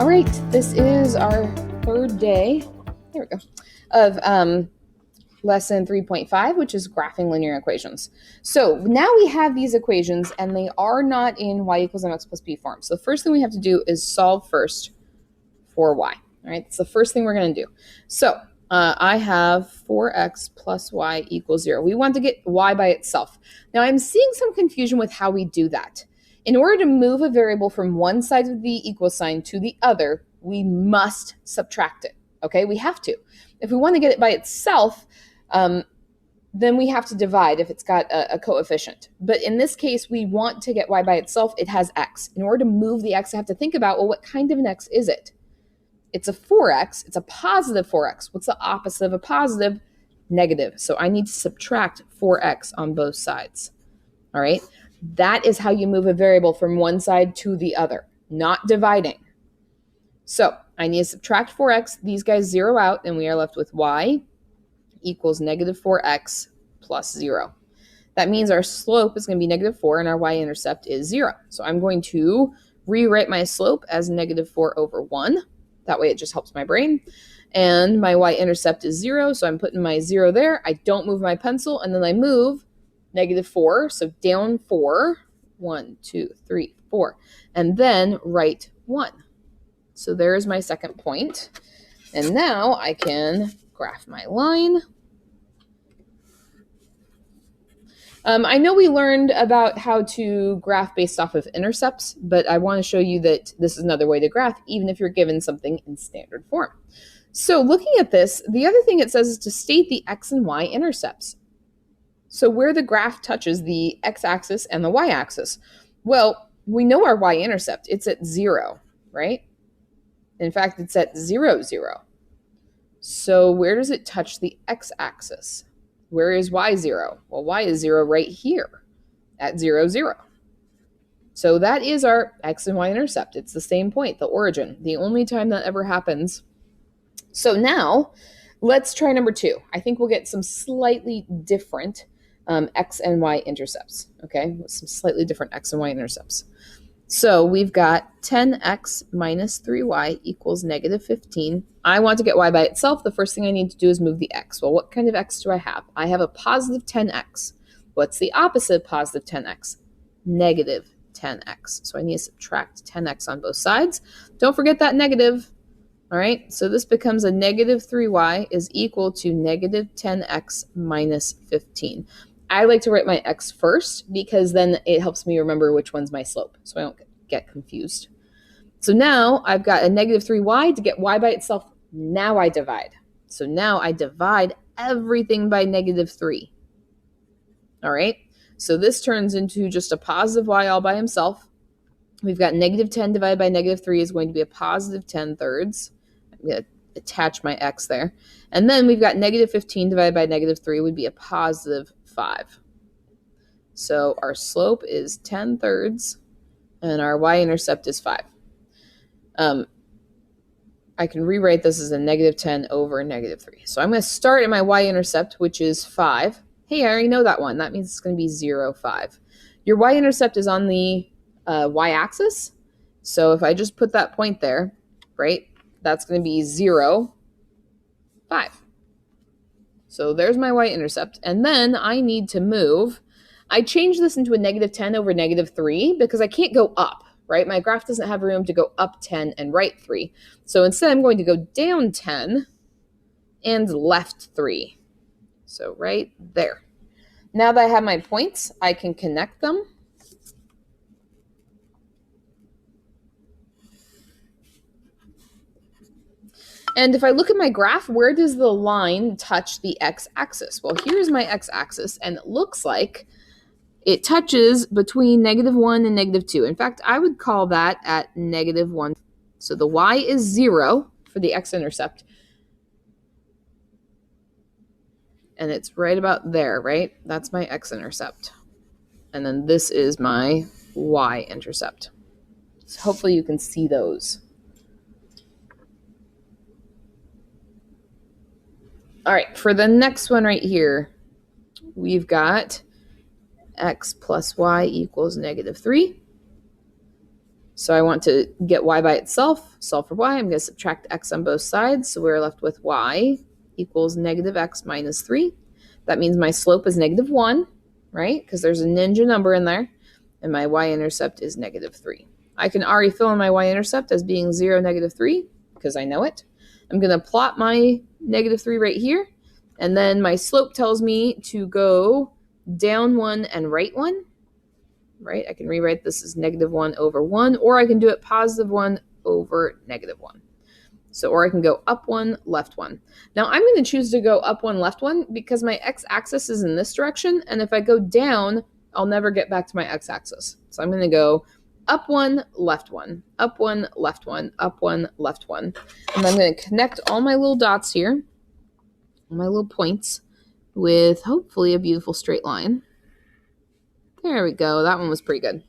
All right, this is our third day, there we go, of lesson 3.5, which is graphing linear equations. So now we have these equations and they are not in y equals mx plus b form. So the first thing we have to do is solve first for y. All right, that's the first thing we're going to do. So I have 4x plus y equals 0. We want to get y by itself. Now I'm seeing some confusion with how we do that. In order to move a variable from one side of the equal sign to the other, we must subtract it. Okay, we have to. If we want to get it by itself, then we have to divide if it's got a coefficient. But in this case, we want to get y by itself. It has x. In order to move the x, I have to think about, well, what kind of an x is it? It's a 4x. It's a positive 4x. What's the opposite of a positive? Negative. So I need to subtract 4x on both sides. All right? That is how you move a variable from one side to the other, not dividing. So I need to subtract 4x. These guys zero out, and we are left with y equals negative 4x plus 0. That means our slope is going to be negative 4, and our y-intercept is 0. So I'm going to rewrite my slope as negative 4 over 1. That way it just helps my brain. And my y-intercept is 0, so I'm putting my 0 there. I don't move my pencil, and then I move negative 4, so down 4, 1, 2, 3, 4, and then right 1. So there's my second point. And now I can graph my line. I know we learned about how to graph based off of intercepts, but I want to show you that this is another way to graph, even if you're given something in standard form. So looking at this, the other thing it says is to state the x and y intercepts. So where the graph touches the x-axis and the y-axis. Well, we know our y-intercept. It's at 0, right? In fact, it's at 0, 0. So where does it touch the x-axis? Where is y 0? Well, y is 0 right here at 0, 0. So that is our x and y-intercept. It's the same point, the origin, the only time that ever happens. So now let's try number 2. I think we'll get some slightly different x and y intercepts, okay? Some slightly different x and y intercepts. So we've got 10x minus 3y equals negative 15. I want to get y by itself. The first thing I need to do is move the x. Well, what kind of x do I have? I have a positive 10x. What's the opposite of positive 10x? Negative 10x. So I need to subtract 10x on both sides. Don't forget that negative. All right, so this becomes a negative 3y is equal to negative 10x minus 15. I like to write my x first because then it helps me remember which one's my slope, so I don't get confused. So now I've got a negative 3y. To get y by itself, now I divide. So now I divide everything by negative 3. All right, so this turns into just a positive y all by himself. We've got negative 10 divided by negative 3 is going to be a positive 10 thirds. I'm going to attach my x there. And then we've got negative 15 divided by negative 3 would be a positive 5. So our slope is 10 thirds and our y-intercept is 5. I can rewrite this as a negative 10 over negative 3. So I'm going to start at my y-intercept, which is 5. Hey, I already know that one. That means it's going to be 0, 5. Your y-intercept is on the y-axis. So if I just put that point there, right, that's going to be 0, 5. So there's my y-intercept. And then I need to move. I changed this into a negative 10 over negative 3 because I can't go up, right? My graph doesn't have room to go up 10 and right 3. So instead, I'm going to go down 10 and left 3. So right there. Now that I have my points, I can connect them. And if I look at my graph, where does the line touch the x-axis? Well, here's my x-axis, and it looks like it touches between negative 1 and negative 2. In fact, I would call that at negative 1. So the y is 0 for the x-intercept. And it's right about there, right? That's my x-intercept. And then this is my y-intercept. So hopefully you can see those. All right, for the next one right here, we've got x plus y equals negative 3. So I want to get y by itself, solve for y. I'm going to subtract x on both sides. So we're left with y equals negative x minus 3. That means my slope is negative 1, right? Because there's a ninja number in there. And my y-intercept is negative 3. I can already fill in my y-intercept as being 0, negative 3, because I know it. I'm going to plot my negative 3 right here. And then my slope tells me to go down 1 and right 1. Right? I can rewrite this as negative 1 over 1, or I can do it positive 1 over negative 1. So, or I can go up 1, left 1. Now, I'm going to choose to go up 1, left 1 because my x-axis is in this direction, and if I go down, I'll never get back to my x-axis. So I'm going to go up 1, left 1, up 1, left 1, up 1, left 1. And I'm going to connect all my little dots here, my little points, with hopefully a beautiful straight line. There we go. That one was pretty good.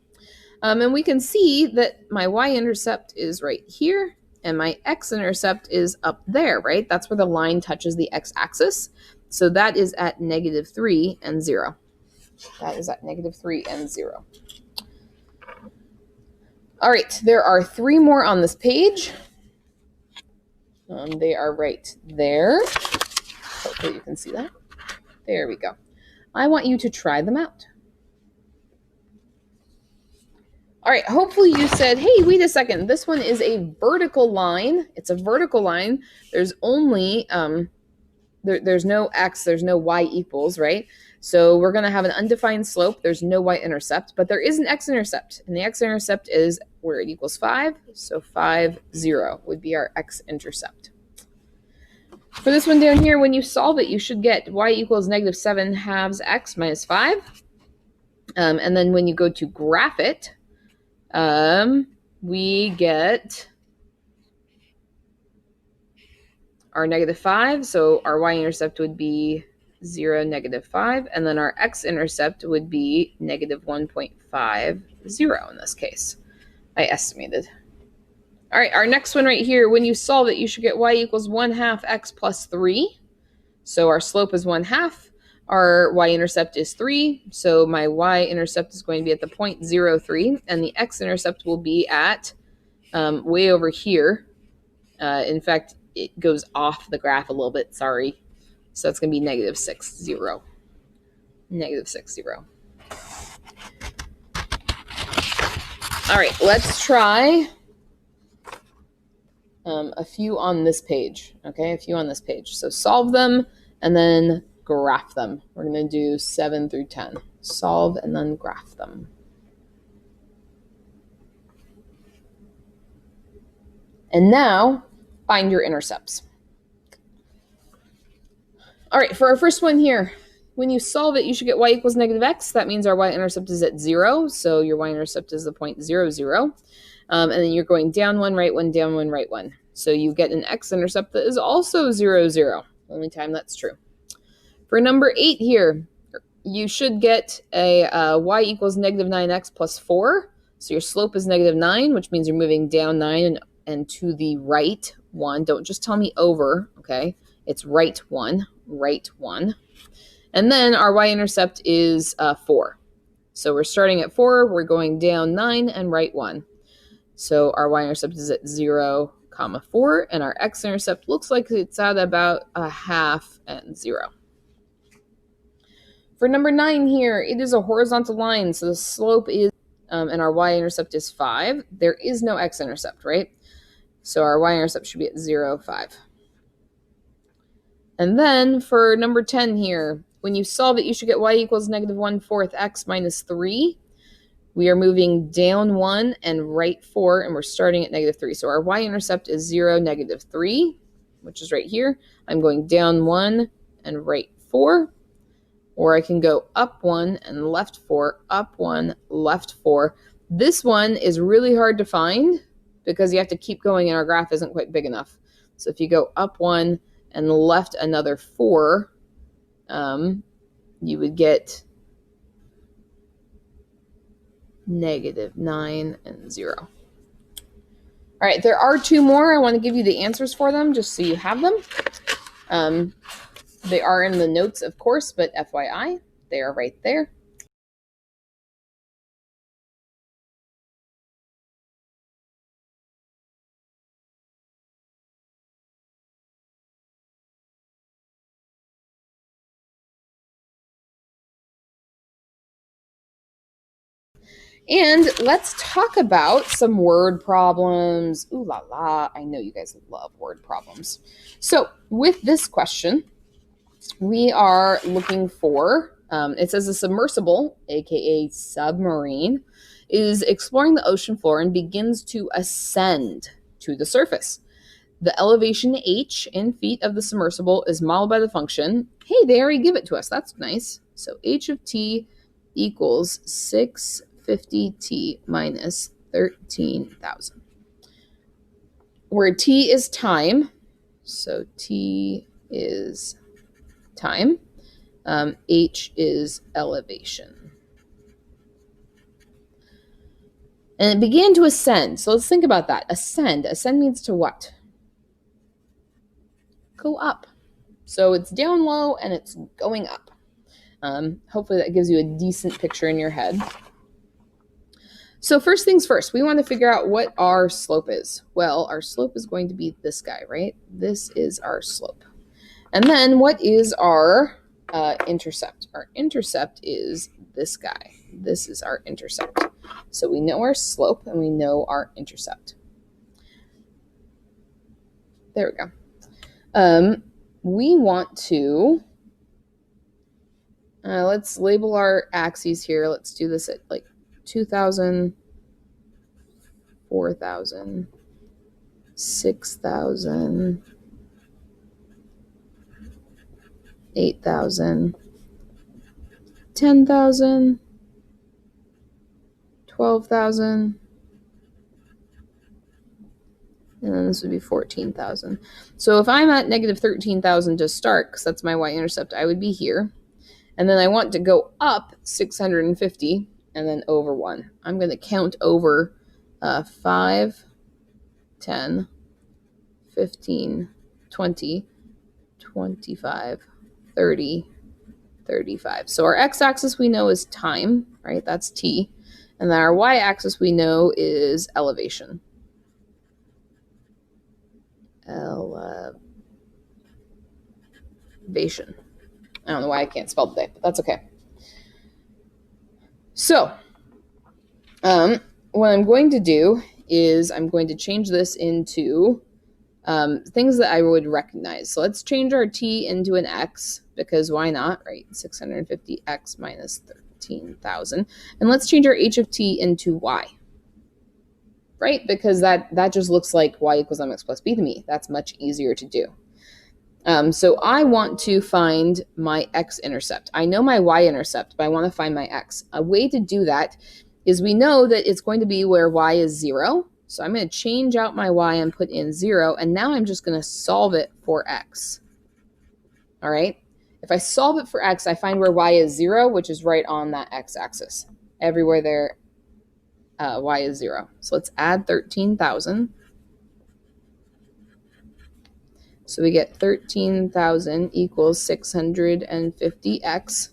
And we can see that my y-intercept is right here, and my x-intercept is up there, right? That's where the line touches the x-axis. So that is at negative 3 and 0. That is at negative 3 and 0. All right, there are 3 more on this page. They are right there. Hopefully you can see that. There we go. I want you to try them out. All right, hopefully you said, hey, wait a second. This one is a vertical line. It's a vertical line. There's only, there's no x, there's no y equals, right? So we're going to have an undefined slope. There's no y-intercept, but there is an x-intercept. And the x-intercept is where it equals 5. So 5, 0 would be our x-intercept. For this one down here, when you solve it, you should get y equals negative 7 halves x minus 5. And then when you go to graph it, we get our negative 5. So our y-intercept would be 0, negative 5. And then our x-intercept would be negative 1.50 in this case. I estimated. All right, our next one right here, when you solve it, you should get y equals 1/2 x plus 3. So our slope is 1/2. Our y-intercept is 3. So my y-intercept is going to be at the point 0, 3. And the x-intercept will be at way over here. In fact, it goes off the graph a little bit. Sorry. So it's going to be negative 6, 0. Negative 6, 0. All right, let's try a few on this page. Okay, a few on this page. So solve them and then graph them. We're going to do 7 through 10. Solve and then graph them. And now, find your intercepts. All right, for our first one here, when you solve it, you should get y equals negative x. That means our y-intercept is at 0, so your y-intercept is the point 0, 0. And then you're going down 1, right 1, down 1, right 1. So you get an x-intercept that is also 0, 0. Only time that's true. For number 8 here, you should get a y equals negative 9x plus 4. So your slope is negative 9, which means you're moving down 9 and to the right 1. Don't just tell me over, okay? It's right 1, right 1. And then our y-intercept is 4. So we're starting at 4, we're going down 9 and right 1. So our y-intercept is at 0, 4, and our x-intercept looks like it's at about 1/2 and 0. For number 9 here, it is a horizontal line, so the slope is, and our y-intercept is 5. There is no x-intercept, right? So our y-intercept should be at 0, 5. And then for number 10 here, when you solve it, you should get y equals negative 1/4 x minus 3. We are moving down 1 and right 4, and we're starting at negative 3. So our y-intercept is 0, negative 3, which is right here. I'm going down 1 and right 4. Or I can go up 1 and left 4, up 1, left 4. This one is really hard to find because you have to keep going and our graph isn't quite big enough. So if you go up 1 and left another 4, you would get negative 9 and 0. All right, there are 2 more. I want to give you the answers for them just so you have them. They are in the notes, of course, but FYI, they are right there. And let's talk about some word problems. Ooh la la, I know you guys love word problems. So with this question, we are looking for, it says a submersible, aka submarine, is exploring the ocean floor and begins to ascend to the surface. The elevation h in feet of the submersible is modeled by the function. Hey, they already give it to us. That's nice. So h of t equals 650t minus 13,000. Where t is time, so t is time, h is elevation. And it began to ascend. So let's think about that. Ascend. Ascend means to what? Go up. So it's down low and it's going up. Hopefully that gives you a decent picture in your head. So first things first, we want to figure out what our slope is. Well, our slope is going to be this guy, right? This is our slope. And then what is our intercept? Our intercept is this guy. This is our intercept. So we know our slope and we know our intercept. There we go. We want to, let's label our axes here. Let's do this at like 2,000, 4,000, 6,000, 8,000, 10,000, 12,000, and then this would be 14,000. So if I'm at negative 13,000 to start, because that's my y-intercept, I would be here. And then I want to go up 650 and then over 1. I'm going to count over 5, 10, 15, 20, 25, 30, 35. So our x-axis we know is time, right? That's t. And then our y-axis we know is elevation. Elevation. I don't know why I can't spell today, but that's okay. So, what I'm going to do is I'm going to change this into things that I would recognize. So let's change our t into an x, because why not, right? 650x minus 13,000. And let's change our h of t into y, right? Because that just looks like y equals mx plus b to me. That's much easier to do. So I want to find my x-intercept. I know my y-intercept, but I want to find my x. A way to do that is we know that it's going to be where y is 0. So I'm going to change out my y and put in 0, and now I'm just going to solve it for x. All right? If I solve it for x, I find where y is 0, which is right on that x-axis. Everywhere there, y is 0. So let's add 13,000. So we get 13,000 equals 650x.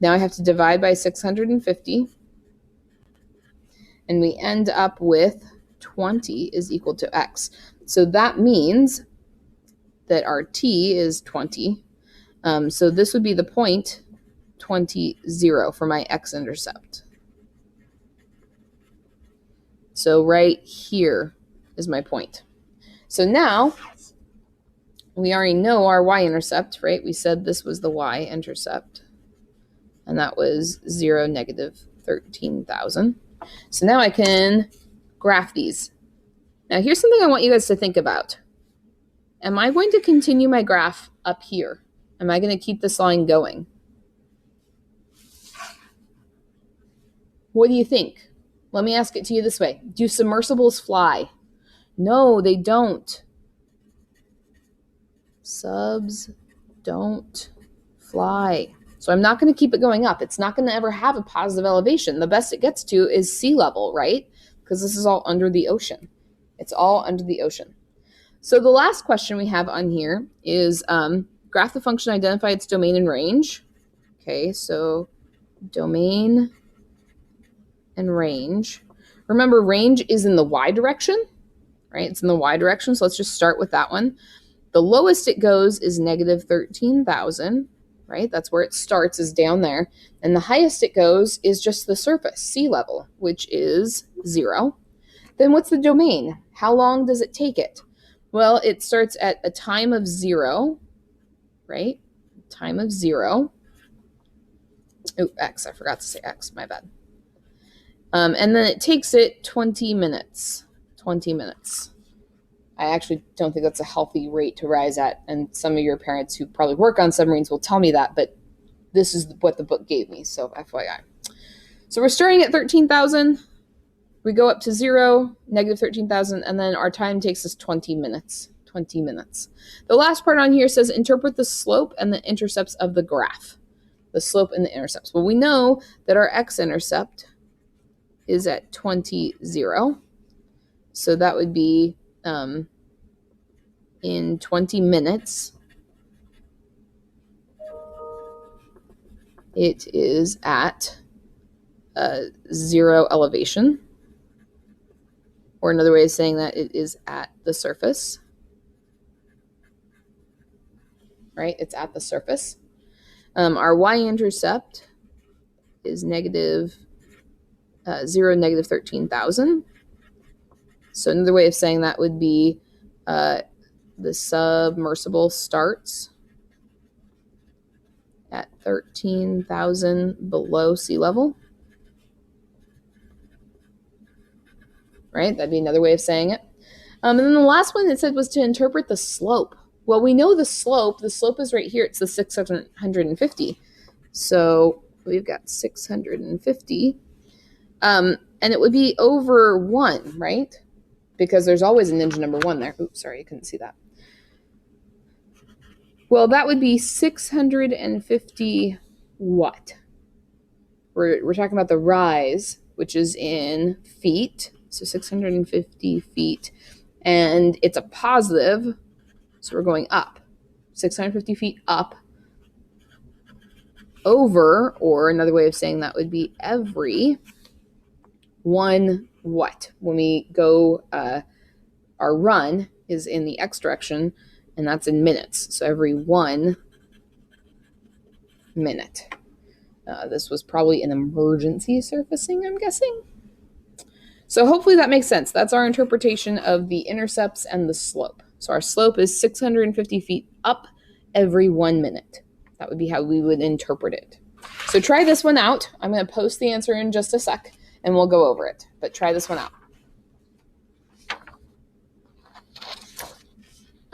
Now I have to divide by 650. And we end up with 20 is equal to x. So that means that our t is 20. So this would be the point 20, 0 for my x-intercept. So right here is my point. So now we already know our y-intercept, right? We said this was the y-intercept, and that was 0, negative 13,000. So now I can graph these. Now here's something I want you guys to think about. Am I going to continue my graph up here? Am I going to keep this line going? What do you think? Let me ask it to you this way. Do submersibles fly? No, they don't. Subs don't fly. So I'm not going to keep it going up. It's not going to ever have a positive elevation. The best it gets to is sea level, right? Because this is all under the ocean. It's all under the ocean. So the last question we have on here is graph the function, identify its domain and range. Okay, so domain and range. Remember, range is in the y direction, right? It's in the y direction, so let's just start with that one. The lowest it goes is negative 13,000. right? That's where it starts, is down there. And the highest it goes is just the surface, sea level, which is 0. Then what's the domain? How long does it take it? Well, it starts at a time of 0, right? Time of 0. Oh, X, I forgot to say X, my bad. And then it takes it 20 minutes. 20 minutes. I actually don't think that's a healthy rate to rise at, and some of your parents who probably work on submarines will tell me that, but this is what the book gave me, so FYI. So we're starting at 13,000. We go up to 0, negative 13,000, and then our time takes us 20 minutes. 20 minutes. The last part on here says interpret the slope and the intercepts of the graph. The slope and the intercepts. Well, we know that our x-intercept is at 20, 0. So that would be in 20 minutes, it is at 0 elevation. Or another way of saying that, it is at the surface. Right? It's at the surface. Our y-intercept is negative 0, negative 13,000. So another way of saying that would be the submersible starts at 13,000 below sea level. Right? That'd be another way of saying it. And then the last one it said was to interpret the slope. Well, we know the slope. The slope is right here. It's the 650. So we've got 650. And it would be over 1, right? Because there's always an engine number 1 there. Oops, sorry, I couldn't see that. Well, that would be 650 what? We're talking about the rise, which is in feet. So 650 feet. And it's a positive, so we're going up. 650 feet up over, or another way of saying that would be every 1 what? When we go, our run is in the x direction, and that's in minutes. So every 1 minute. This was probably an emergency surfacing, I'm guessing. So hopefully that makes sense. That's our interpretation of the intercepts and the slope. So our slope is 650 feet up every 1 minute. That would be how we would interpret it. So try this one out. I'm going to post the answer in just a sec, and we'll go over it. But try this one out.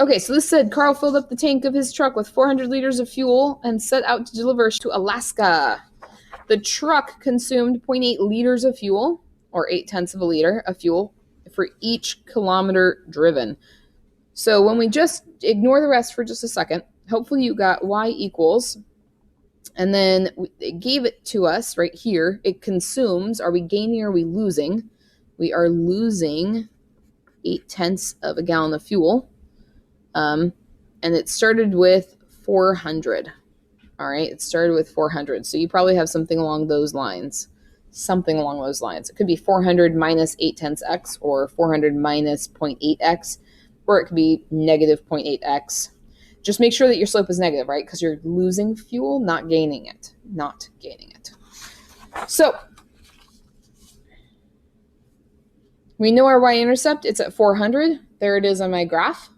Okay, so this said, Carl filled up the tank of his truck with 400 liters of fuel and set out to deliver to Alaska. The truck consumed 0.8 liters of fuel, or 0.8 of a liter of fuel, for each kilometer driven. So when we just ignore the rest for just a second, hopefully you got y equals, and then it gave it to us right here. It consumes. Are we gaining or are we losing? We are losing 0.8 of a gallon of fuel. And it started with 400. All right, it started with 400. So you probably have something along those lines. Something along those lines. It could be 400 minus 0.8x, or 400 minus 0.8x, or it could be negative 0.8x. Just make sure that your slope is negative, right? Because you're losing fuel, not gaining it. Not gaining it. So we know our y-intercept. It's at 400. There it is on my graph.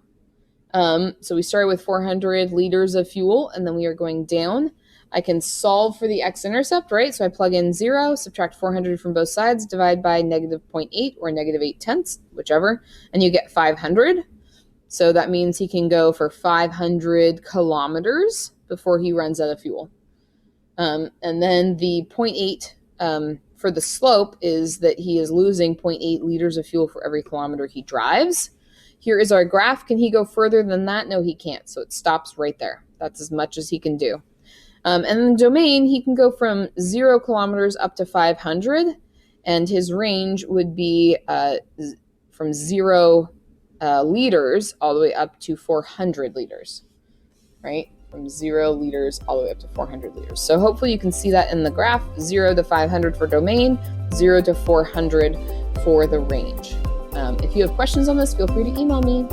So we started with 400 liters of fuel, and then we are going down. I can solve for the x-intercept, right? So I plug in 0, subtract 400 from both sides, divide by negative 0.8 or negative 0.8, whichever, and you get 500. So that means he can go for 500 kilometers before he runs out of fuel. And then the 0.8 for the slope is that he is losing 0.8 liters of fuel for every kilometer he drives. Here is our graph. Can he go further than that? No, he can't. So it stops right there. That's as much as he can do. And in the domain, he can go from 0 kilometers up to 500. And his range would be from 0 liters all the way up to 400 liters, right? From 0 liters all the way up to 400 liters. So hopefully you can see that in the graph. 0 to 500 for domain, 0 to 400 for the range. If you have questions on this, feel free to email me.